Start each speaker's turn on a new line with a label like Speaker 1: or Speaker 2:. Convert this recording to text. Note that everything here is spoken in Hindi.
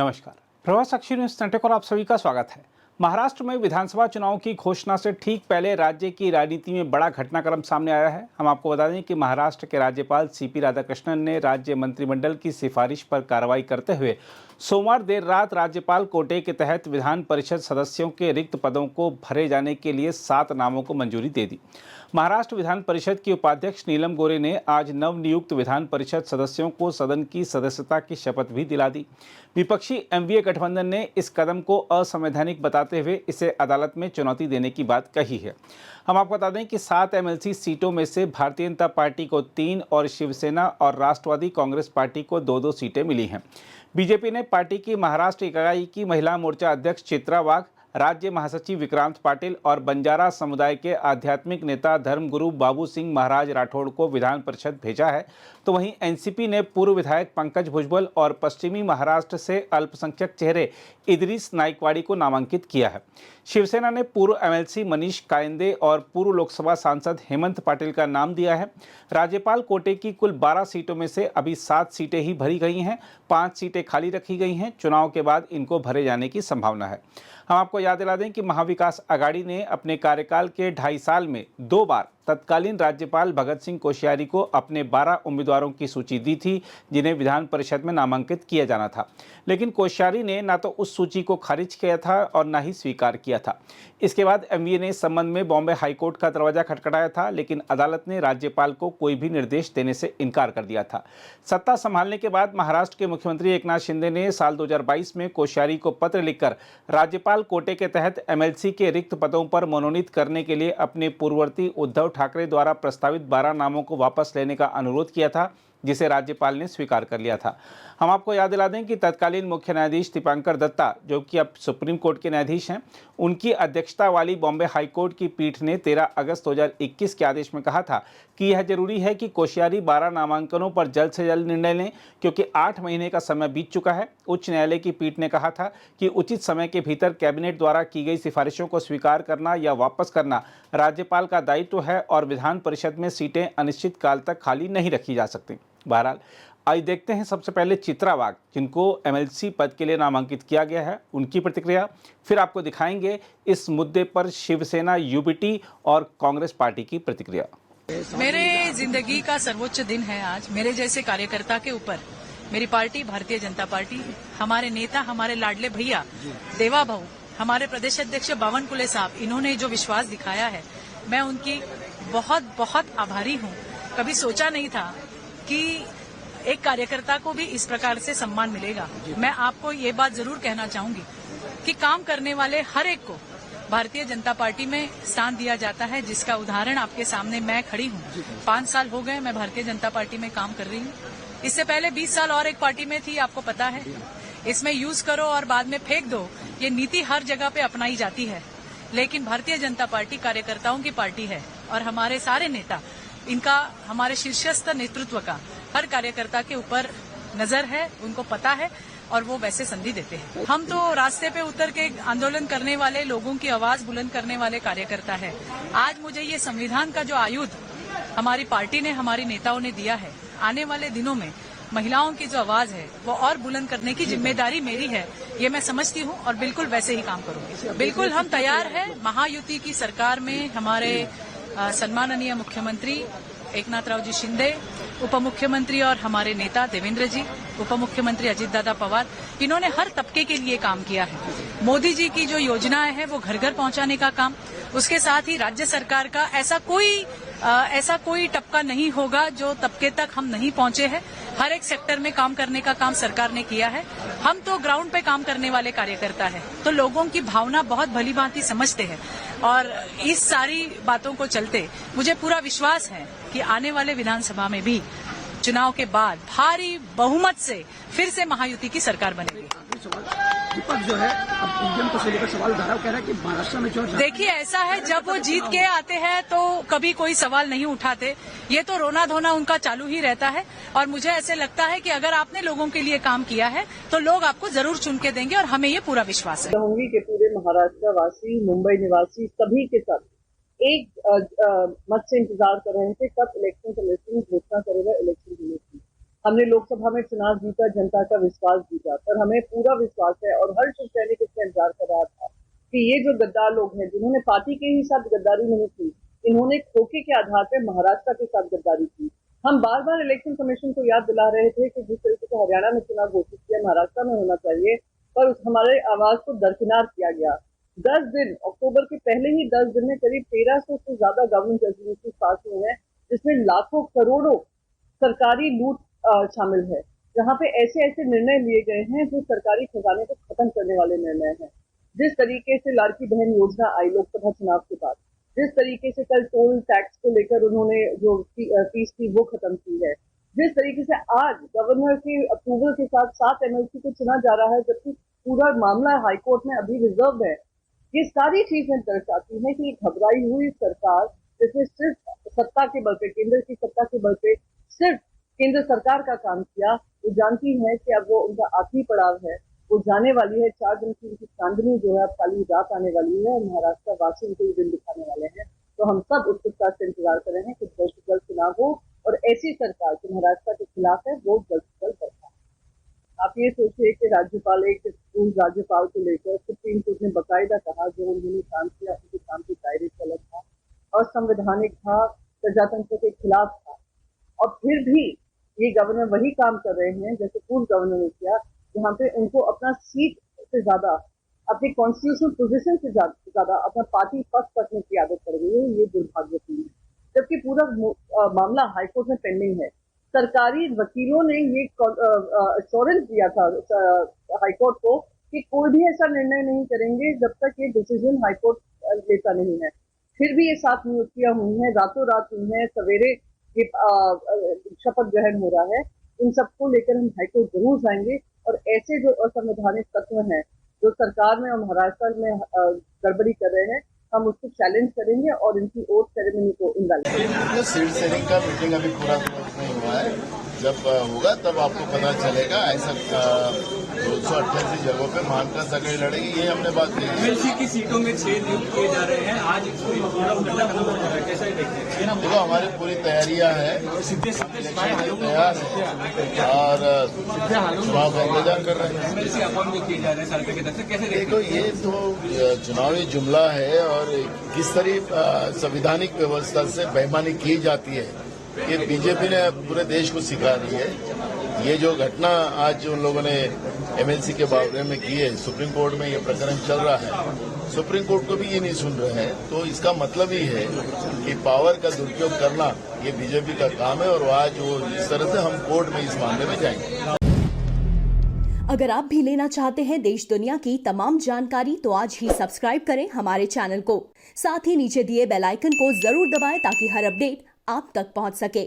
Speaker 1: नमस्कार। प्रभात साक्षी न्यूज नेटवर्क और आप सभी का स्वागत है। महाराष्ट्र में विधानसभा चुनाव की घोषणा से ठीक पहले राज्य की राजनीति में बड़ा घटनाक्रम सामने आया है। हम आपको बता दें कि महाराष्ट्र के राज्यपाल सीपी राधाकृष्णन ने राज्य मंत्रिमंडल की सिफारिश पर कार्रवाई करते हुए सोमवार देर रात राज्यपाल कोटे के तहत विधान परिषद सदस्यों के रिक्त पदों को भरे जाने के लिए 7 नामों को मंजूरी दे दी। महाराष्ट्र विधान परिषद की उपाध्यक्ष नीलम गोरे ने आज नवनियुक्त विधान परिषद सदस्यों को सदन की सदस्यता की शपथ भी दिला दी। विपक्षी एनडीए गठबंधन ने इस कदम को असंवैधानिक बताते हुए इसे अदालत में चुनौती देने की बात कही है। हम आपको बता दें कि 7 एमएलसी सीटों में से भारतीय जनता पार्टी को 3 और शिवसेना और राष्ट्रवादी कांग्रेस पार्टी को 2-2 सीटें मिली हैं। बीजेपी ने पार्टी की महाराष्ट्र इकाई की महिला मोर्चा अध्यक्ष चित्रा वाघ, राज्य महासचिव विक्रांत पाटिल और बंजारा समुदाय के आध्यात्मिक नेता धर्मगुरु बाबू सिंह महाराज राठौड़ को विधान परिषद भेजा है। तो वहीं एनसीपी ने पूर्व विधायक पंकज भुजबल और पश्चिमी महाराष्ट्र से अल्पसंख्यक चेहरे इदरीस नाइकवाड़ी को नामांकित किया है। शिवसेना ने पूर्व एमएलसी मनीष कायंदे और पूर्व लोकसभा सांसद हेमंत पाटिल का नाम दिया है। राज्यपाल कोटे की कुल 12 सीटों में से अभी 7 सीटें ही भरी गई हैं, 5 सीटें खाली रखी गई हैं। चुनाव के बाद इनको भरे जाने की संभावना है। हम आपको याद दिला दें कि महाविकास आघाड़ी ने अपने कार्यकाल के 2.5 साल में 2 बार तत्कालीन राज्यपाल भगत सिंह कोश्यारी को अपने 12 उम्मीदवारों की सूची दी थी, जिन्हें विधान परिषद में नामांकित किया जाना था। लेकिन कोश्यारी ने न तो उस सूची को खारिज किया था और न ही स्वीकार किया था। इसके बाद एमवीए ने इस संबंध में बॉम्बे हाईकोर्ट का दरवाजा खटखटाया था, लेकिन अदालत ने राज्यपाल को कोई भी निर्देश देने से इनकार कर दिया था। सत्ता संभालने के बाद महाराष्ट्र के मुख्यमंत्री एकनाथ शिंदे ने साल 2022 में कोश्यारी को पत्र लिखकर राज्यपाल कोटे के तहत एमएलसी के रिक्त पदों पर मनोनीत करने के लिए अपने पूर्ववर्ती उद्धव ठाकरे द्वारा प्रस्तावित 12 नामों को वापस लेने का अनुरोध किया था, जिसे राज्यपाल ने स्वीकार कर लिया था। हम आपको याद दिला दें कि तत्कालीन मुख्य न्यायाधीश दीपांकर दत्ता, जो कि अब सुप्रीम कोर्ट के न्यायाधीश हैं, उनकी अध्यक्षता वाली बॉम्बे हाईकोर्ट की पीठ ने 13 अगस्त 2021 के आदेश में कहा था कि यह जरूरी है कि कोश्यारी 12 नामांकनों पर जल्द से जल्द निर्णय लें, क्योंकि 8 महीने का समय बीत चुका है। उच्च न्यायालय की पीठ ने कहा था कि उचित समय के भीतर कैबिनेट द्वारा की गई सिफारिशों को स्वीकार करना या वापस करना राज्यपाल का दायित्व है और विधान परिषद में सीटें अनिश्चित काल तक खाली नहीं रखी जा सकती। बहरहाल आइए देखते हैं सबसे पहले चित्रा वाघ, जिनको एमएलसी पद के लिए नामांकित किया गया है, उनकी प्रतिक्रिया। फिर आपको दिखाएंगे इस मुद्दे पर शिवसेना, यूबीटी और कांग्रेस पार्टी की प्रतिक्रिया।
Speaker 2: मेरे जिंदगी का सर्वोच्च दिन है आज। मेरे जैसे कार्यकर्ता के ऊपर मेरी पार्टी भारतीय जनता पार्टी, हमारे नेता, हमारे लाडले भैया देवा भाऊ, हमारे प्रदेश अध्यक्ष बावनकुले साहब, इन्होंने जो विश्वास दिखाया है, मैं उनकी बहुत बहुत आभारी हूँ। कभी सोचा नहीं था कि एक कार्यकर्ता को भी इस प्रकार से सम्मान मिलेगा। मैं आपको ये बात जरूर कहना चाहूंगी कि काम करने वाले हर एक को भारतीय जनता पार्टी में स्थान दिया जाता है, जिसका उदाहरण आपके सामने मैं खड़ी हूँ। 5 साल हो गए मैं भारतीय जनता पार्टी में काम कर रही हूँ। इससे पहले 20 साल और एक पार्टी में थी, आपको पता है। इसमें यूज करो और बाद में फेंक दो, ये नीति हर जगह पे अपनाई जाती है। लेकिन भारतीय जनता पार्टी कार्यकर्ताओं की पार्टी है और हमारे सारे नेता, इनका, हमारे शीर्षस्थ नेतृत्व का हर कार्यकर्ता के ऊपर नजर है, उनको पता है और वो वैसे संधि देते हैं। हम तो रास्ते पे उतर के आंदोलन करने वाले लोगों की आवाज बुलंद करने वाले कार्यकर्ता है। आज मुझे ये संविधान का जो आयुध हमारी पार्टी ने, हमारी नेताओं ने दिया है, आने वाले दिनों में महिलाओं की जो आवाज है वो और बुलंद करने की जिम्मेदारी मेरी है, ये मैं समझती हूँ और बिल्कुल वैसे ही काम करूंगी। बिल्कुल हम तैयार हैं। महायुति की सरकार में हमारे सम्माननीय मुख्यमंत्री एकनाथराव जी शिंदे, उप मुख्यमंत्री और हमारे नेता देवेंद्र जी, उप मुख्यमंत्री अजित दादा पवार, इन्होंने हर तबके के लिए काम किया है। मोदी जी की जो योजनाएं हैं वो घर घर पहुंचाने का काम, उसके साथ ही राज्य सरकार का ऐसा कोई टपका नहीं होगा जो तबके तक हम नहीं पहुंचे हैं। हर एक सेक्टर में काम करने का काम सरकार ने किया है। हम तो ग्राउंड पे काम करने वाले कार्यकर्ता हैं, तो लोगों की भावना बहुत भली भांति समझते हैं और इस सारी बातों को चलते मुझे पूरा विश्वास है कि आने वाले विधानसभा में भी चुनाव के बाद भारी बहुमत से फिर से महायुति की सरकार बनेगी।
Speaker 3: विपक्ष जो है अब उद्यम को लेकर सवाल उठा रहा है, कह रहा है कि महाराष्ट्र में जो,
Speaker 2: देखिए ऐसा है, जब वो जीत के आते हैं तो कभी कोई सवाल नहीं उठाते, ये तो रोना धोना उनका चालू ही रहता है। और मुझे ऐसे लगता है कि अगर आपने लोगों के लिए काम किया है तो लोग आपको जरूर चुन के देंगे और हमें ये पूरा विश्वास है।
Speaker 4: कहूंगी कि पूरे महाराष्ट्र वासी, मुंबई निवासी सभी के साथ एक मत से इंतजार कर रहे थे कब इलेक्शन कमीशन घोषणा करेगा इलेक्शन कमीशन। हमने लोकसभा में चुनाव जीता, जनता का विश्वास जीता, पर हमें पूरा विश्वास है और हर शिव सैनिक इसका इंतजार कर रहा था कि ये जो गद्दार लोग हैं, जिन्होंने पार्टी के ही साथ गद्दारी नहीं की, इन्होंने खोखे के आधार पर महाराष्ट्र के साथ गद्दारी की। हम बार बार इलेक्शन कमीशन को याद दिला रहे थे कि जिस तरीके से हरियाणा में चुनाव घोषित किया, महाराष्ट्र में होना चाहिए, पर हमारे आवाज को दरकिनार किया गया। 10 दिन, अक्टूबर के पहले ही 10 दिन में करीब 1300 से ज्यादा गवर्नमेंट रेजोल्यूशन पास हुए हैं, जिसमें लाखों करोड़ों सरकारी लूट शामिल है, जहां पे ऐसे ऐसे निर्णय लिए गए हैं जो सरकारी खजाने को खत्म करने वाले निर्णय हैं। जिस तरीके से लाड़की बहन योजना आई लोकसभा चुनाव के बाद, जिस तरीके से कल टोल टैक्स को लेकर उन्होंने जो फीस थी वो खत्म की है, जिस तरीके से आज गवर्नर के अप्रूवल के साथ 7 एमएलसी को चुना जा रहा है, जबकि पूरा मामला हाईकोर्ट में अभी रिजर्व है, ये सारी चीजें दर्शाती हैं कि घबराई हुई सरकार, जिसने सिर्फ सत्ता के बल पे, केंद्र की सत्ता के बल पे सिर्फ केंद्र सरकार का काम किया, वो जानती है कि अब वो उनका आखिरी पड़ाव है, वो जाने वाली है। 4 दिन की उनकी चांदनी जो है अब काली रात आने वाली है और महाराष्ट्र वासी उनको ये दिन दिखाने वाले हैं। तो हम सब उत्सुकता से इंतजार कर रहे हैं कि जल्द से जल्द चुनाव हो और ऐसी सरकार जो महाराष्ट्र के खिलाफ है वो जल्द से जल्द बरपाए। आप ये सोचिए कि राज्यपाल, एक स्कूल राज्यपाल को लेकर सुप्रीम कोर्ट ने बाकायदा कहा जो उन्होंने काम किया उनके काम की दायरे से अलग था, असंवैधानिक था, प्रजातंत्र के खिलाफ था, और फिर भी ये गवर्नर वही काम कर रहे हैं जैसे पूर्व गवर्नर ने किया, जहाँ पे उनको अपना सीट से ज्यादा, अपनी कॉन्स्टिट्यूशनल पोजीशन से ज्यादा अपना पार्टी पक्ष रखने की आदत पड़ गई है। ये दुर्भाग्यपूर्ण है, जबकि पूरा मामला हाईकोर्ट में पेंडिंग है। सरकारी वकीलों ने ये एश्योरेंस दिया था हाईकोर्ट को कि कोई भी ऐसा निर्णय नहीं करेंगे जब तक ये डिसीजन हाईकोर्ट लेता नहीं है। फिर भी ये 7 नियुक्तियां हुई हैं, रातों रात हुई हैं, सवेरे ये शपथ ग्रहण हो रहा है। इन सबको लेकर हम हाईकोर्ट जरूर जाएंगे और ऐसे जो असंवैधानिक तत्व हैं जो सरकार में और महाराष्ट्र में गड़बड़ी कर रहे हैं, हम उसको चैलेंज करेंगे और इनकी ओथ सेरेमनी को इनवैलिड।
Speaker 5: शिव सैनिक का मीटिंग अभी पूरा नहीं हुआ है, जब होगा तब आपको पता चलेगा। ऐसा 288 जगहों पे मानकर सगाई लड़ेगी, ये हमने बात की।
Speaker 3: एमएलसी की सीटों में 6 नियुक्त किए जा रहे हैं, आज कैसा ही देखते हैं।
Speaker 5: देखो हमारी पूरी तैयारियां हैं, तैयार है और चुनाव का इंतजार कर रहे हैं।
Speaker 3: एमएलसी अपॉइंट किए जा रहे हैं साल के दर कैसे
Speaker 5: देखो ये तो चुनावी जुमला है और किस तरह संवैधानिक व्यवस्था से बेईमानी की जाती है, ये बीजेपी ने पूरे देश को सिखा दी है। ये जो घटना आज उन लोगों ने एमएलसी के बारे में की है, सुप्रीम कोर्ट में ये प्रकरण चल रहा है, सुप्रीम कोर्ट को भी ये नहीं सुन रहे हैं, तो इसका मतलब ही है कि पावर का दुरुपयोग करना ये बीजेपी का काम है और आज वो इस तरह से हम कोर्ट में इस मामले में जाएंगे।
Speaker 6: अगर आप भी लेना चाहते हैं देश दुनिया की तमाम जानकारी तो आज ही सब्सक्राइब करें हमारे चैनल को। साथ ही नीचे दिए बेल आइकन को जरूर दबाएं ताकि हर अपडेट आप तक पहुंच सके।